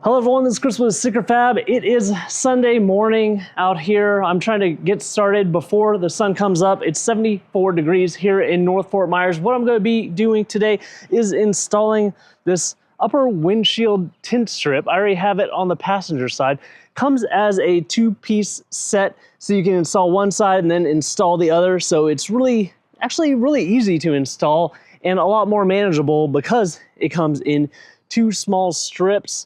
Hello everyone, this is Chris with Sticker Fab. It is Sunday morning out here. I'm trying to get started before the sun comes up. It's 74 degrees here in North Fort Myers. What I'm going to be doing today is installing this upper windshield tint strip. I already have it on the passenger side. Comes as a two-piece set, so you can install one side and then install the other. So it's actually really easy to install and a lot more manageable because it comes in two small strips.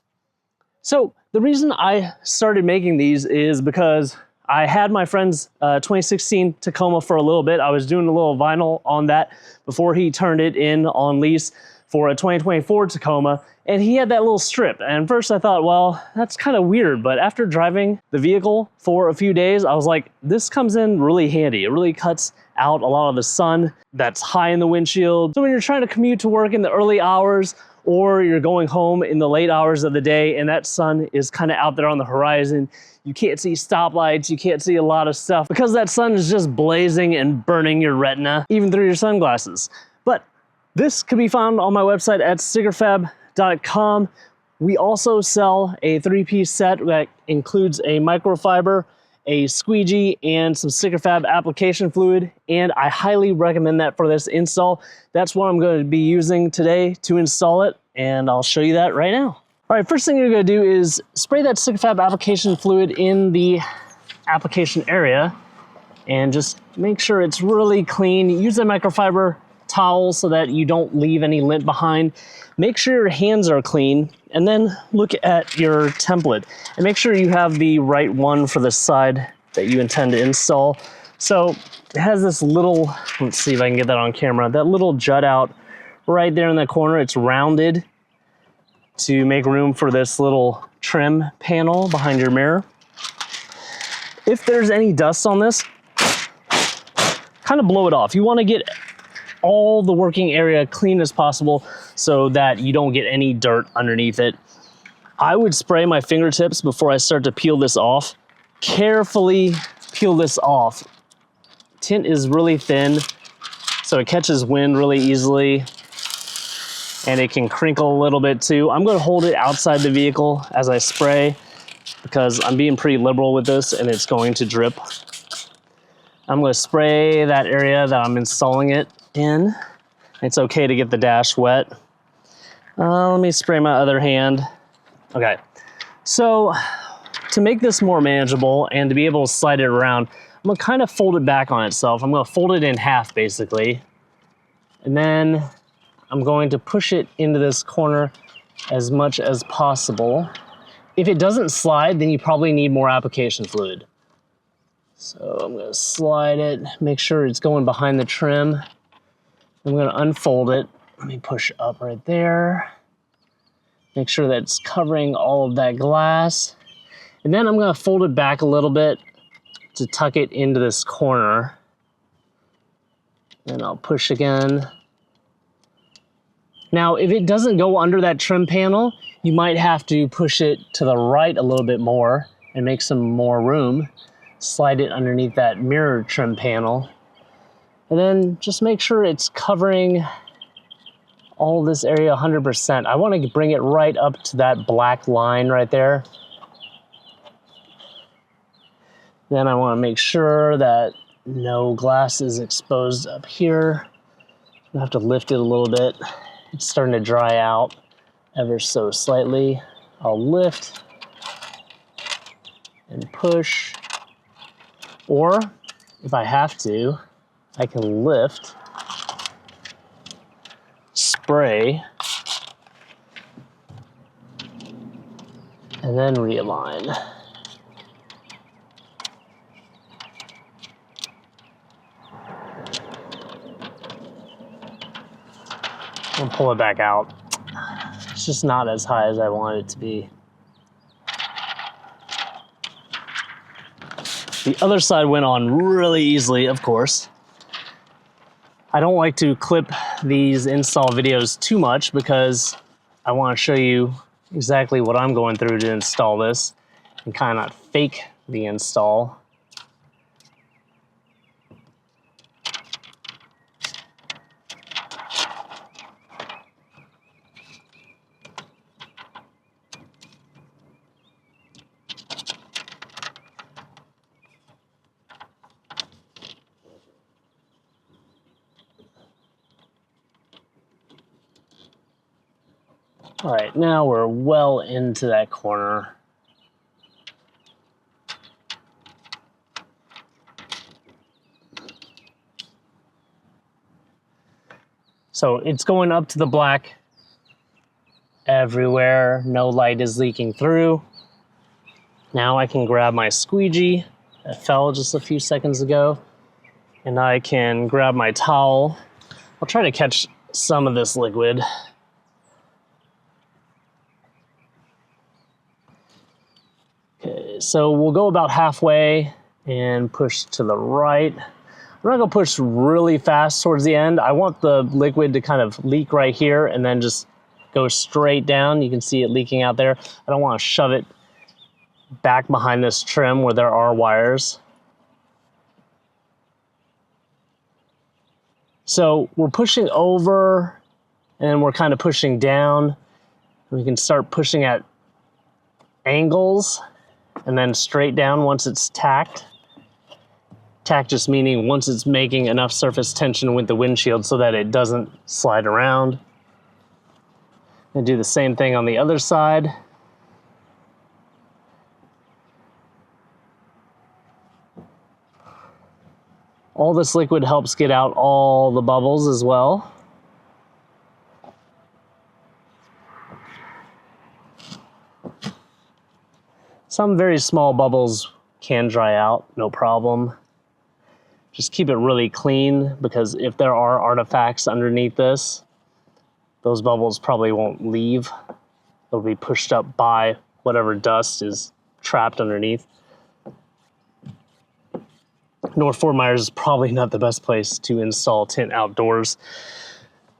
So the reason I started making these is because I had my friend's 2016 Tacoma for a little bit. I was doing a little vinyl on that before he turned it in on lease for a 2024 Tacoma, and he had that little strip. And first I thought, well, that's kind of weird, but after driving the vehicle for a few days, I was like, this comes in really handy. It really cuts out a lot of the sun that's high in the windshield. So when you're trying to commute to work in the early hours, or you're going home in the late hours of the day and that sun is kind of out there on the horizon, you can't see stoplights, you can't see a lot of stuff because that sun is just blazing and burning your retina, even through your sunglasses. But this can be found on my website at stickerfab.com. We also sell a three-piece set that includes a microfiber, a squeegee, and some Sticker Fab application fluid, and I highly recommend that for this install. That's what I'm going to be using today to install it, and I'll show you that right now. All right, first thing you're going to do is spray that Sticker Fab application fluid in the application area, and just make sure it's really clean. Use a microfiber towel so that you don't leave any lint behind. Make sure your hands are clean, and then look at your template and make sure you have the right one for the side that you intend to install. So it has this little, let's see if I can get that on camera, that little jut out right there in the corner. It's rounded to make room for this little trim panel behind your mirror. If there's any dust on this, kind of blow it off. You want to get all the working area clean as possible so that you don't get any dirt underneath it. I would spray my fingertips before I start to peel this off. Carefully peel this off. Tint is really thin, so it catches wind really easily, and it can crinkle a little bit too. I'm going to hold it outside the vehicle as I spray because I'm being pretty liberal with this and it's going to drip. I'm going to spray that area that I'm installing it in. It's okay to get the dash wet. Let me spray my other hand. Okay, so to make this more manageable and to be able to slide it around, I'm gonna kind of fold it back on itself. I'm gonna fold it in half basically. And then I'm going to push it into this corner as much as possible. If it doesn't slide, then you probably need more application fluid. So I'm gonna slide it, make sure it's going behind the trim. I'm gonna unfold it. Let me push up right there. Make sure that it's covering all of that glass. And then I'm gonna fold it back a little bit to tuck it into this corner. And I'll push again. Now, if it doesn't go under that trim panel, you might have to push it to the right a little bit more and make some more room. Slide it underneath that mirror trim panel. And then just make sure it's covering all of this area 100%. I want to bring it right up to that black line right there. Then I want to make sure that no glass is exposed up here. I have to lift it a little bit. It's starting to dry out ever so slightly. I'll lift and push. Or if I have to, I can lift, spray, and then realign. I'll pull it back out. It's just not as high as I want it to be. The other side went on really easily, of course. I don't like to clip these install videos too much because I want to show you exactly what I'm going through to install this and kind of fake the install. All right, now we're well into that corner. So it's going up to the black everywhere. No light is leaking through. Now I can grab my squeegee that fell just a few seconds ago, and I can grab my towel. I'll try to catch some of this liquid. Okay, so we'll go about halfway and push to the right. I'm not gonna push really fast towards the end. I want the liquid to kind of leak right here and then just go straight down. You can see it leaking out there. I don't want to shove it back behind this trim where there are wires. So we're pushing over and we're kind of pushing down. We can start pushing at angles and then straight down once it's tacked. Tack just meaning once it's making enough surface tension with the windshield so that it doesn't slide around. And do the same thing on the other side. All this liquid helps get out all the bubbles as well. Some very small bubbles can dry out, no problem. Just keep it really clean, because if there are artifacts underneath this, those bubbles probably won't leave. They'll be pushed up by whatever dust is trapped underneath. North Fort Myers is probably not the best place to install tint outdoors.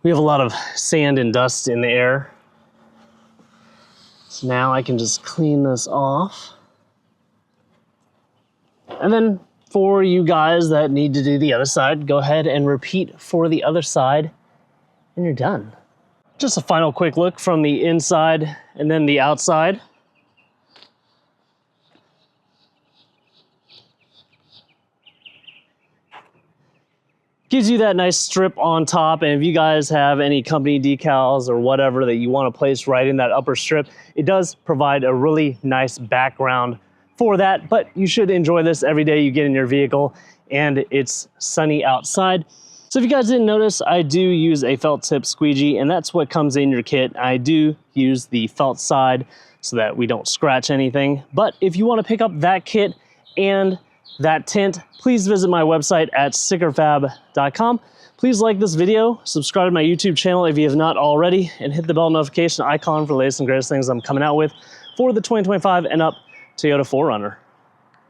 We have a lot of sand and dust in the air. So now I can just clean this off. And then for you guys that need to do the other side, go ahead and repeat for the other side, and you're done. Just a final quick look from the inside and then the outside. Gives you that nice strip on top, and if you guys have any company decals or whatever that you want to place right in that upper strip, it does provide a really nice background for that. But you should enjoy this every day you get in your vehicle and it's sunny outside. So if you guys didn't notice, I do use a felt tip squeegee, and that's what comes in your kit. I do use the felt side so that we don't scratch anything. But if you want to pick up that kit and that tint, please visit my website at stickerfab.com. Please like this video, subscribe to my YouTube channel if you have not already, and hit the bell notification icon for the latest and greatest things I'm coming out with for the 2025 and up Toyota 4Runner.